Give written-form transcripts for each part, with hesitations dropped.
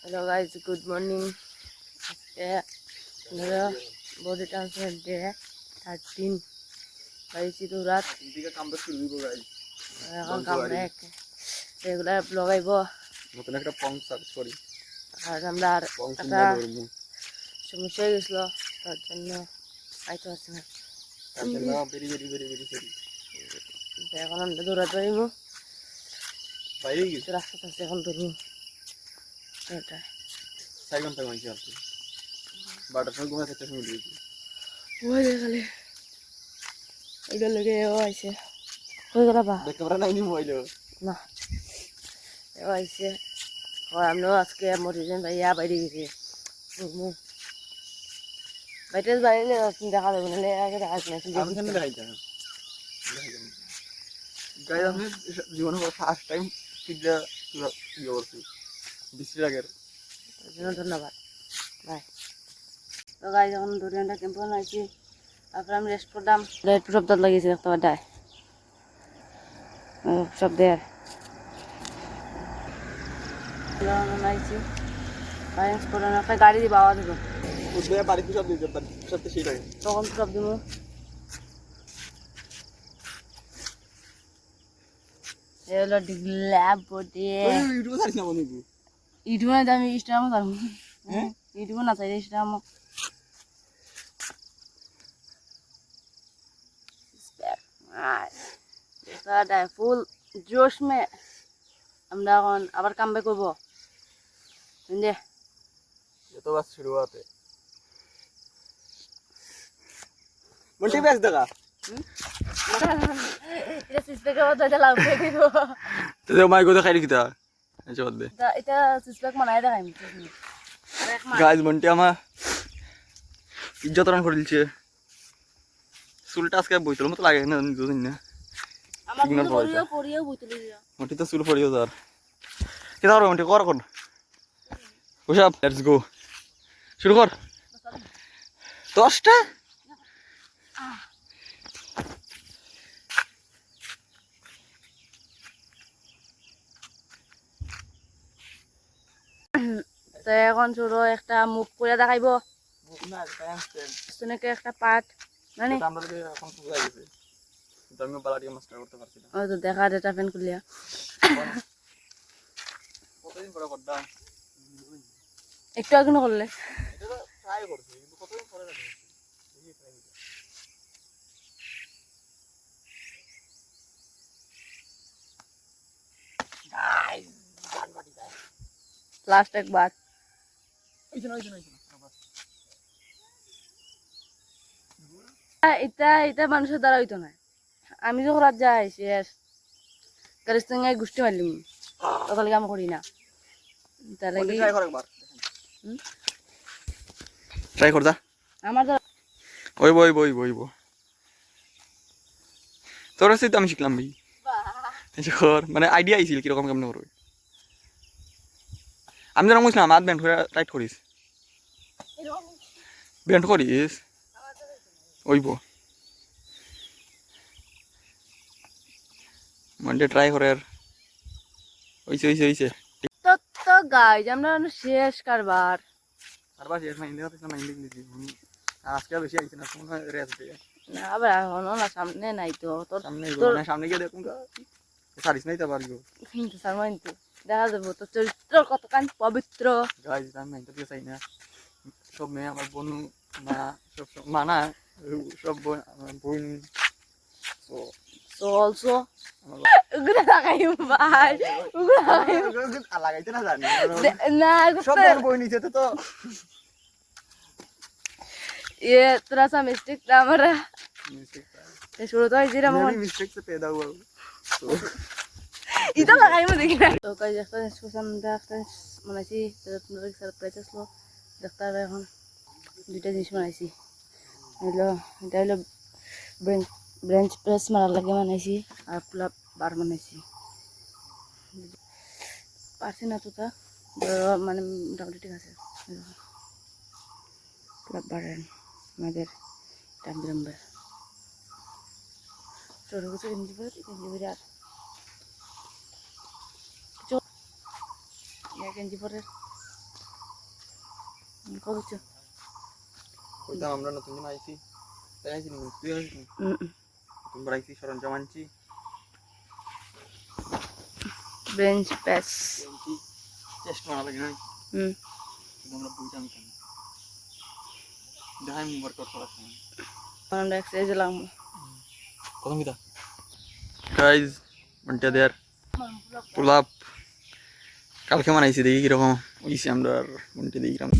Hello guys, good morning. Body transfer day 13 বাইছি তো রাত দিকে কামটা শুরু হইব গাইস এখন কাম এক রেগুলার ব্লগ আইব নতুন একটা পঙ্ক সার্চ করি আর আমরা আর পঙ্ক একটা ধরবো সমস্যা হয়ে গেছিল তার জন্য আইতে পারছি না বেরি সরি এখন আমরা দৌড়াতে পারিব বাইরে গেছি রাস্তা আছে এখন ধরবো এটা 4 ঘন্টা হইছে আর কি 12টার সময় ঘুমাতে 4টার সময় দিয়েছি ওই গেলে ওইটা লেগে ও আইছে হয়ে গেল বা দেখতে পারা নাই নি মোবাইল না ও আইছে আমরাও আজকে মরিজন ভাইয়া বাইরে গেছি বাইরে বাইরে দেখা যাবে না আগে দেখা যাবে আমি কেন দেখাইতে গাইস আমি জীবনে ফার্স্ট টাইম পিজ্জা ইয়ে করছি 20 টাকার ধন্যবাদ বাই তো গাইস এখন দরিয়ানটা ক্যাম্পে আইছি তারপরে আমি রেস্ট করলাম একটু শব্দ লাগিয়েছি দেখতে পাঠায় শব্দের আইছি বাইরেন্স করে একটা গাড়ি দিয়ে বাবা দেবো উঠবে বাড়িতে সব দিতে সবতে সেই লাগে তখন সব দিব এগুলো ডিগ্ল্যাব বটে ইউটিউবে ছাড়িস না বন্ধু ইউটিউবে আমি ইনস্টাগ্রামে পারবো হ্যাঁ ইউটিউবে না চাই ইনস্টাগ্রামে ফুল জোশ মে আমরা এখন আবার কাম ব্যাক করবো বুঝলে ये तो बस शुरुआत है मंटी बेच देगा এটা সিসপেকের মতো এটা লাভ করে দিব तो दे माइक को तो खाई किता ऐसे बात दे এটা সিসপেক মানায় দেখাই गाइस मंटी আমার ইজ্জত রান করে দিলছে চুলটা আজকে বইতল মতো লাগে না দুদিন না আমার পরিও পরিও বুঝলি मंटी तो চুল পড়িও তার কিটা করব मंटी কর কোন ওসব লেটস গো শুরু কর 10টা তো এখন ছোট একটা মুখ করে দেখাইব না প্যান্ট শুনেকে একটা পার্ট মানে আমরা এখন পুরো গেছে কিন্তু আমি বালাটি মাস্টার করতে পারছি না ওই তো দেখা ডেটা ফ্যান খুলিয়া কতদিন পরে করতাম একটু আগে না করলে এটা তো ট্রাই করছি কিন্তু কতদিন পরে দেখি ট্রাই করছি গাইস বাড়ি যায় লাস্ট একবার ওইখানে এটা এটা মানুষের দ্বারা হইতো না আমি যখন রাত যাই শেষ গাড়ির সঙ্গে গোষ্ঠী মারলিম তখন কাম করি না তাহলে কি ট্রাই কর একবার ট্রাই কর দা আমার দ্বারা ওই তোর সাথে আমি শিখলাম ভাই কর মানে আইডিয়া আইছিল কিরকম কেমন করবে আমি যেরকম বুঝলাম হাত ব্যান্ড করে টাইট করিস ব্যান্ড করিস ওইব মানে ট্রাই করে আর হইছে তো তো গাইজ আমরা শেষ কারবার শেষ মাইন্ডে কথা মাইন্ডে দিছি আজকে বেশি আইছে না কোন রেস দিয়ে না আবার এখনো না সামনে নাই তো তোর সামনে গিয়ে দেখুন সারিস নাই তো পারবো কিন্তু সামনে তো দেখা যাবো তোর চরিত্র কতখান পবিত্র গাইজ আমি মাইন্ডে দিয়ে চাই না সব মেয়ে আমার বোন মা সব মানা সব বোন so also ugra lagai bhai ugra লাগাইতে না জানি না সব বই নিচে তো ये थोड़ा सा मिस्टेक था हमारा ये शुरू तो इजी रहा मोहन मिस्टेक से पैदा हुआ इधर लगाई मैं देखना तो कई जगह इसको समझा मनासी तो तुम लोग सरप्राइज लो देखता रहे हम দুইটা জিনিস বানাইছি এটা হলো ব্রেঞ্চ প্রেস মারার লাগে বানাইছি আর পুলাপ বার বানাইছি পারছি না তো তা মানে মোটামুটি ঠিক আছে পুলাপ বাড়েন আমাদের টাম্বিরাম্বের ছোটো কিছু গেঞ্জি পরে আর গেঞ্জি পরে করছো কইতাম আমরা নতুন জন আইছি তাই আইছি নি তুই আইছিস নি নতুন বার আইছি সরঞ্জাম আনছি বেঞ্চ প্রেস চেষ্টা করা লাগে না আমরা বুঝতাম কেন দেখাই আমি ওয়ার্কআউট করার সময় আমরা এক্সারসাইজ লাগবো কত মিটা গাইস মন্টিয়া দেয়ার পুল আপ কালকে বানাইছি দেখি কিরকম হইছে আমরা মন্টি দেখি কিরকম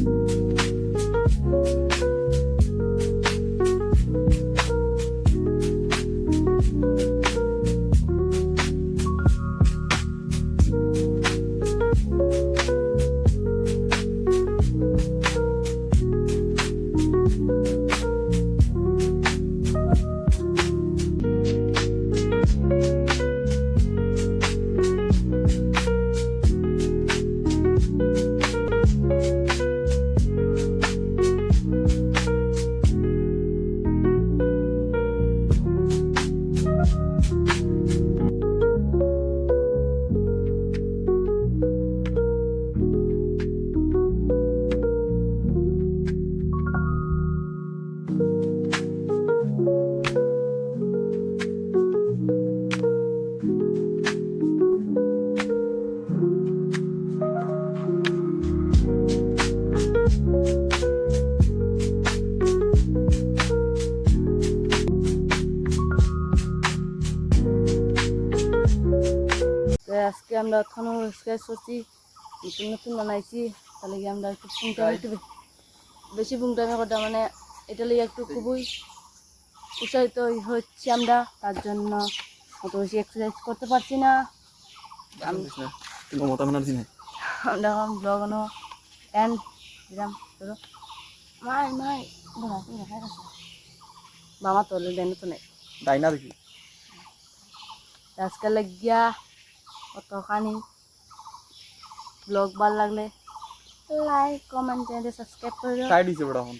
আজকে আমরা এখনো স্কেচ করছি নতুন নতুন বানাইছি তাহলে কি আমরা একটু পুংটা একটু বেশি পুংটামি করতে মানে এটা লিয়ে একটু খুবই উৎসাহিত হচ্ছি আমরা তার জন্য অত বেশি এক্সারসাইজ করতে পারছি না মতা মানার দিনে আমরা এখন ব্লগ আনো এন্ড দিলাম ধরো মাই মাই দেখাই গেছে বাবা তোলে দেন তো নেই ডাইনা দেখি আজকে লাগিয়া অতখানি ব্লগ ভাল লাগলে লাইক কমেন্ট এন্ড সাবস্ক্রাইব করে দিও সাইড দিছে বড় ফোন